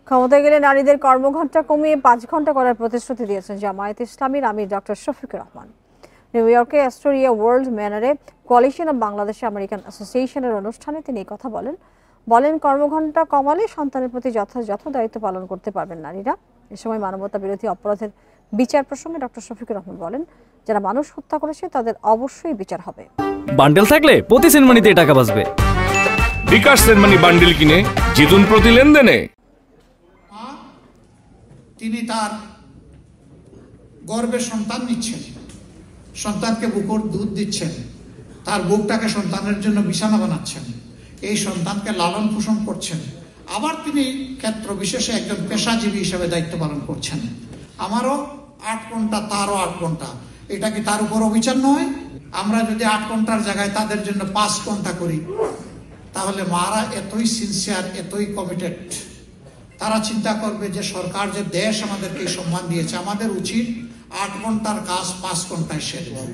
ক্ষমতায় গেলে নারীদের কর্মঘণ্টা কমিয়ে 5 ঘন্টা করার প্রতিশ্রুতি দিয়েছেন জামায়াতে ইসলামীর আমির ডক্টর শফিকুর রহমান। নিউ ইয়র্কে অ্যাস্টোরিয়া ওয়ার্ল্ড ম্যানারে কোয়ালিশন অব বাংলাদেশ আমেরিকান অ্যাসোসিয়েশনের অনুষ্ঠানে তিনি এই কথা বলেন কর্মঘণ্টা কমালে সন্তানের প্রতি যথাযথ দায়িত্ব পালন করতে পারবেন নারীরা। এ সময় মানবতা বিরোধী অপরাধের বিচার প্রসঙ্গে ডক্টর শফিকুর রহমান বলেন, যারা মানুষ হত্যা করেছে তাদের অবশ্যই বিচার হবে। বান্ডেল থাকলে প্রতি সেনমানিতে টাকা বাঁচবে। বিকাশ সেনমানি বান্ডেল কিনে জিতুন প্রতি লেনদেনে। তিনি তার গর্ভের সন্তান নিচ্ছেন, সন্তানকে বুকের দুধ দিচ্ছেন, তার বুকটাকে সন্তানের জন্য বিছানা বানাচ্ছেন, এই সন্তানকে লালন পোষণ করছেন, আবার তিনি ক্ষেত্র বিশেষে একজন পেশাজীবী হিসেবে দায়িত্ব পালন করছেন। আমারও 8 ঘন্টা, তারও 8 ঘন্টা, এটা কি তার উপর অবিচার নয়? আমরা যদি 8 ঘন্টার জায়গায় তাদের জন্য 5 ঘন্টা করি, তাহলে মারা এতই সিনসিয়ার, এতই কমিটেড, তারা চিন্তা করবে যে সরকার, যে দেশ আমাদেরকে সম্মান দিয়েছে, আমাদের উচিত 8 ঘন্টার কাজ 5 ঘন্টায় সেরে দেওয়া।